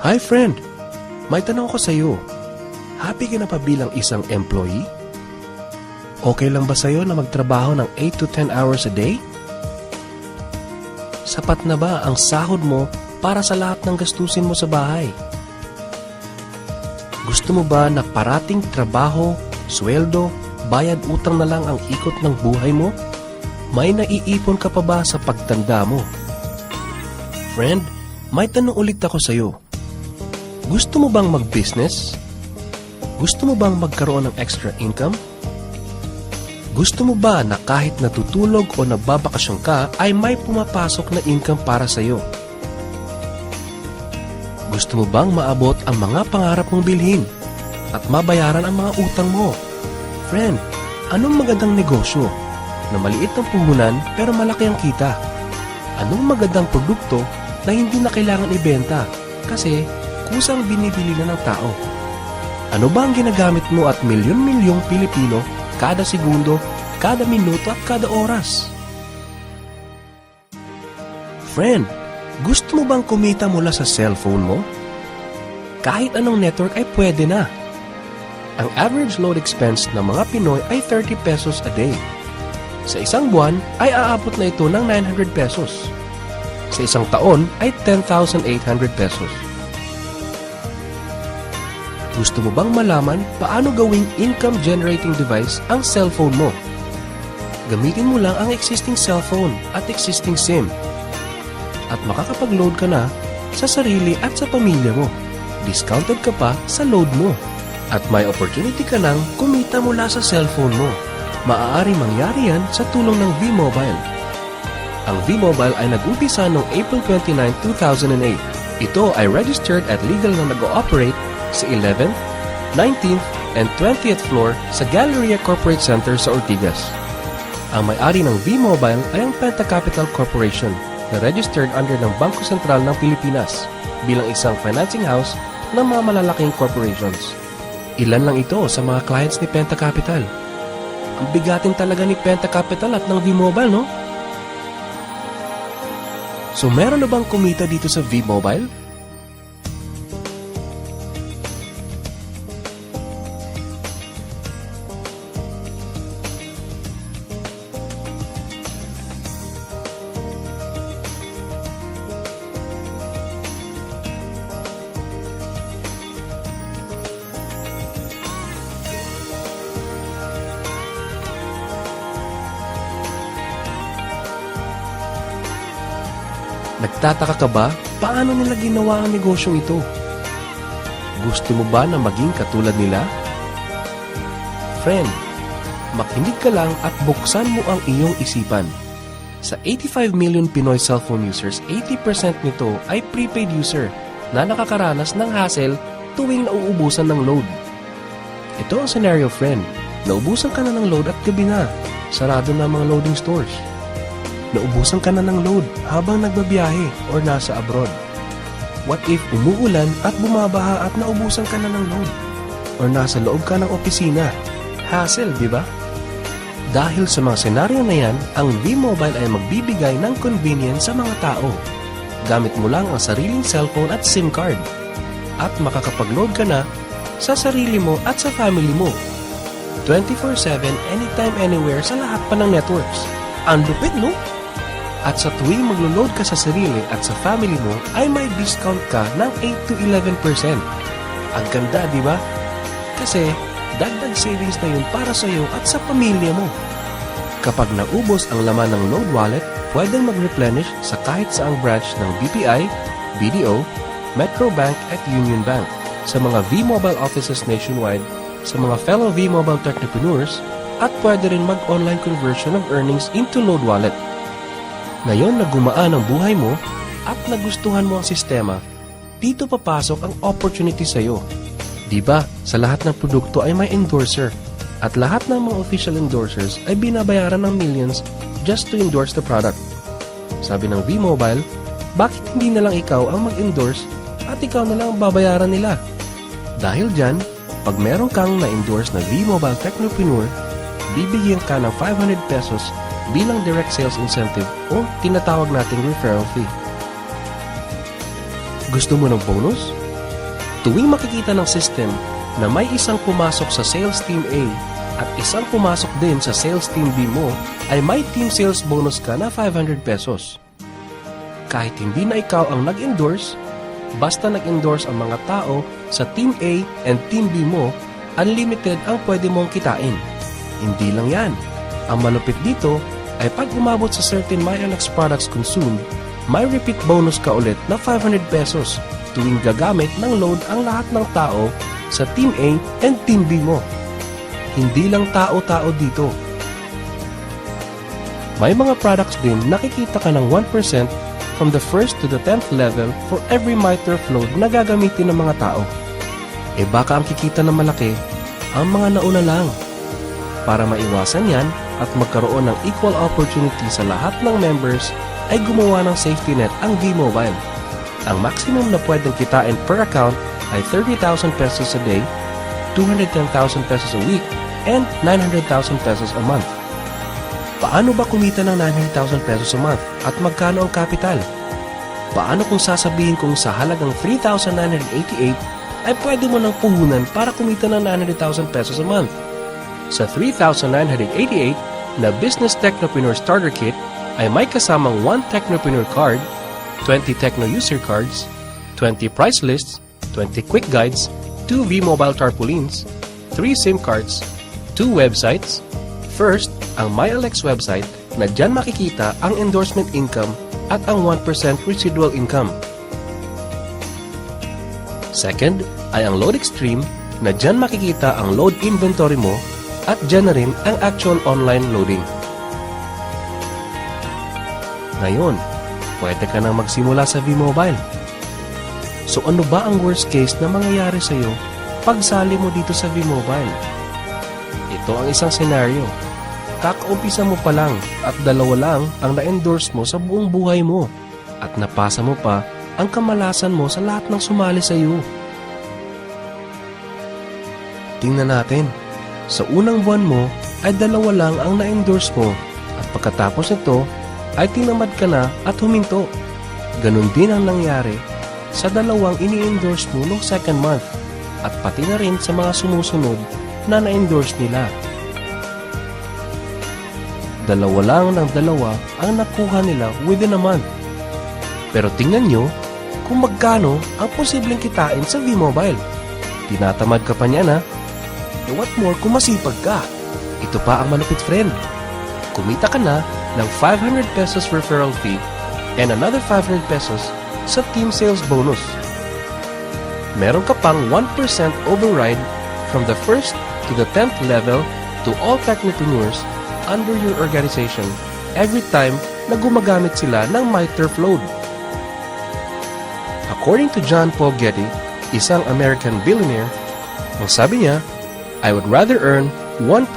Hi friend, may tanong ko sa iyo. Happy ka na pa bilang isang employee? Okay lang ba sa iyo na magtrabaho ng 8 to 10 hours a day? Sapat na ba ang sahod mo para sa lahat ng gastusin mo sa bahay? Gusto mo ba na parating trabaho, sweldo, bayad utang na lang ang ikot ng buhay mo? May naiipon ka pa ba sa pagtanda mo? Friend, may tanong ulit ako sa iyo. Gusto mo bang mag-business? Gusto mo bang magkaroon ng extra income? Gusto mo ba na kahit natutulog o nagbabakasyon ka ay may pumapasok na income para sa iyo? Gusto mo bang maabot ang mga pangarap mong bilhin at mabayaran ang mga utang mo? Friend, anong magandang negosyo na maliit ang puhunan pero malaki ang kita? Anong magandang produkto na hindi na kailangan ibenta kasi kusang binibili na ng tao? Ano ba ang ginagamit mo at milyon-milyong Pilipino kada segundo, kada minuto at kada oras? Friend, gusto mo bang kumita mula sa cellphone mo? Kahit anong network ay pwede na. Ang average load expense ng mga Pinoy ay 30 pesos a day. Sa isang buwan ay aabot na ito ng 900 pesos. Sa isang taon ay 10,800 pesos. Gusto mo bang malaman paano gawing income-generating device ang cellphone mo? Gamitin mo lang ang existing cellphone at existing SIM at makakapag-load ka na sa sarili at sa pamilya mo. Discounted ka pa sa load mo at may opportunity ka nang kumita mula sa cellphone mo. Maaaring mangyari yan sa tulong ng V-Mobile. Ang V-Mobile ay nag-umpisa noong April 29, 2008. Ito ay registered at legal na nag-ooperate sa 11th, 19th, and 20th floor sa Galleria Corporate Center sa Ortigas. Ang may-ari ng V-Mobile ay ang Penta Capital Corporation na registered under ng Bangko Sentral ng Pilipinas bilang isang financing house ng mga malalaking corporations. Ilan lang ito sa mga clients ni Penta Capital. Ang bigatin talaga ni Penta Capital at ng V-Mobile, no? So meron na bang kumita dito sa V-Mobile? Nagtataka ka ba paano nila ginawa ang negosyong ito? Gusto mo ba na maging katulad nila? Friend, makinig ka lang at buksan mo ang iyong isipan. Sa 85 million Pinoy cellphone users, 80% nito ay prepaid user na nakakaranas ng hassle tuwing nauubusan ng load. Ito ang scenario, friend. Naubusan ka na ng load at gabi na. Sarado na ang mga loading stores. Naubusan ka na ng load habang nagbabiyahe or nasa abroad. What if umuulan at bumabaha at naubusan ka na ng load? Or nasa loob ka ng opisina? Hassle, di ba? Dahil sa mga senaryo na yan, ang V-Mobile ay magbibigay ng convenience sa mga tao. Gamit mo lang ang sariling cellphone at SIM card. At makakapag-load ka na sa sarili mo at sa family mo. 24/7, anytime, anywhere sa lahat pa ng networks. Ang lupit, no? At sa tuwing maglo-load ka sa sarili at sa family mo, ay may discount ka ng 8 to 11%. Ang ganda, di ba? Kasi dagdag savings na yun para sa iyo at sa pamilya mo. Kapag naubos ang laman ng load wallet, pwedeng mag-replenish sa kahit saang branch ng BPI, BDO, Metro Bank at Union Bank, sa mga V-Mobile offices nationwide, sa mga fellow V-Mobile technopreneurs, at pwede rin mag-online conversion of earnings into load wallet. Ngayon na gumaan ang buhay mo at nagustuhan mo ang sistema, dito papasok ang opportunity sa iyo. Diba, sa lahat ng produkto ay may endorser at lahat ng mga official endorsers ay binabayaran ng millions just to endorse the product. Sabi ng V-Mobile, bakit hindi na lang ikaw ang mag-endorse at ikaw na lang ang babayaran nila? Dahil dyan, pag meron kang na-endorse na V-Mobile Technopreneur, bibigyan ka ng 500 pesos bilang direct sales incentive o tinatawag nating referral fee. Gusto mo ng bonus? Tuwing makikita ng system na may isang pumasok sa sales team A at isang pumasok din sa sales team B mo, ay may team sales bonus ka na 500 pesos. Kahit hindi na ikaw ang nag-endorse, basta nag-endorse ang mga tao sa team A and team B mo, unlimited ang pwede mong kitain. Hindi lang yan. Ang malupit dito ay pag umabot sa certain MyLX products consumed, may repeat bonus ka ulit na 500 pesos tuwing gagamit ng load ang lahat ng tao sa team A and team B mo. Hindi lang tao-tao dito. May mga products din nakikita ka ng 1% from the 1st to the 10th level for every MyTurf load na gagamitin ng mga tao. E baka ang kikita na malaki, ang mga nauna lang. Para maiwasan yan at magkaroon ng equal opportunity sa lahat ng members, ay gumawa ng safety net ang V-Mobile. Ang maximum na pwedeng kitain per account ay 30,000 pesos a day, 210,000 pesos a week, and 900,000 pesos a month. Paano ba kumita ng 900,000 pesos a month at magkano ang capital? Paano kung sasabihin kong sa halagang 3,988 ay pwede mo nang puhunan para kumita ng 900,000 pesos a month? Sa 3,988 na Business Technopreneur Starter Kit ay may kasamang 1 Technopreneur card, 20 Techno User Cards, 20 price lists, 20 quick guides, 2 V-Mobile tarpaulins, 3 SIM cards, 2 websites. First, ang MyLX website na dyan makikita ang endorsement income at ang 1% residual income. Second, ay ang Load Extreme na dyan makikita ang load inventory mo at dyan na rin ang actual online loading. Ngayon, pwede ka nang magsimula sa V-Mobile. So ano ba ang worst case na mangyayari sa iyo pag sali mo dito sa V-Mobile? Ito ang isang senaryo. Kakaumpisa mo pa lang at 2 lang ang na-endorse mo sa buong buhay mo at napasa mo pa ang kamalasan mo sa lahat ng sumali sa iyo. Tingnan natin. Sa unang buwan mo ay 2 lang ang na-endorse mo at pagkatapos nito ay tinamad ka na at huminto. Ganon din ang nangyari sa 2 ini-endorse mo noong second month at pati na rin sa mga sumusunod na na-endorse nila. 2 lang ng 2 ang nakuha nila within a month. Pero tingnan nyo kung magkano ang posibleng kitain sa V-Mobile. Tinatamad ka pa niya na. E what more kung masipag ka? Ito pa ang malupit, friend. Kumita ka na ng 500 pesos referral fee and another 500 pesos sa team sales bonus. Meron ka pang 1% override from the 1st to the 10th level to all technopreneurs under your organization every time na gumagamit sila ng MyTurf load. According to John Paul Getty, isang American billionaire, ang sabi niya, I would rather earn 1%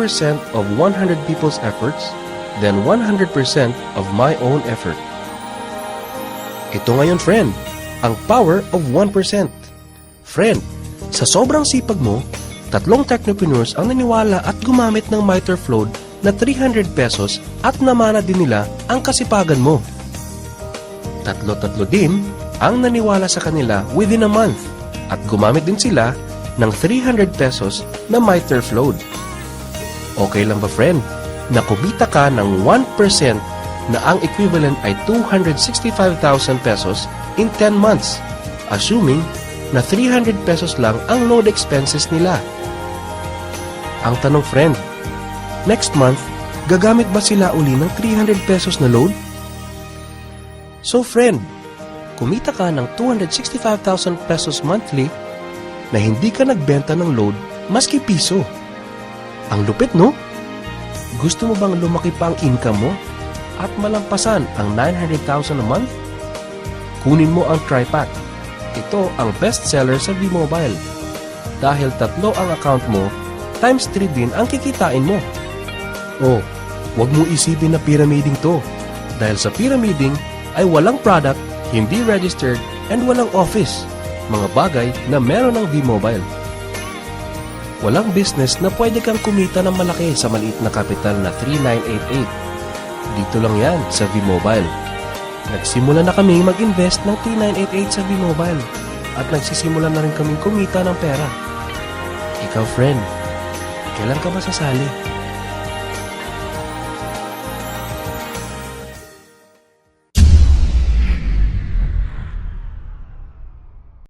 of 100 people's efforts than 100% of my own effort. Ito ngayon, friend, ang power of 1%. Friend, sa sobrang sipag mo, 3 technopreneurs ang naniwala at gumamit ng MyTurf load na 300 pesos at namana din nila ang kasipagan mo. 3 din ang naniwala sa kanila within a month at gumamit din sila ng 300 pesos na MyTurf load. Okay lang ba, friend, na kumita ka ng 1% na ang equivalent ay 265,000 pesos in 10 months, assuming na 300 pesos lang ang load expenses nila? Ang tanong, friend, next month, gagamit ba sila uli ng 300 pesos na load? So, friend, kumita ka ng 265,000 pesos monthly na hindi ka nagbenta ng load maski piso. Ang lupit, no? Gusto mo bang lumaki pa ang income mo at malampasan ang 900,000 a month? Kunin mo ang TriPack. Ito ang best seller sa V-Mobile. Dahil 3 ang account mo, times 3 din ang kikitain mo. Oh, wag mo isipin na pyramiding to. Dahil sa pyramiding ay walang product, hindi registered, and walang office. Mga bagay na meron ng V-Mobile. Walang business na pwede kang kumita ng malaki sa maliit na kapital na 3,988. Dito lang yan sa V-Mobile. Nagsimula na kami mag-invest ng 3,988 sa V-Mobile. at nagsisimula na rin kaming kumita ng pera. Ikaw, friend, kailan ka ba sasali?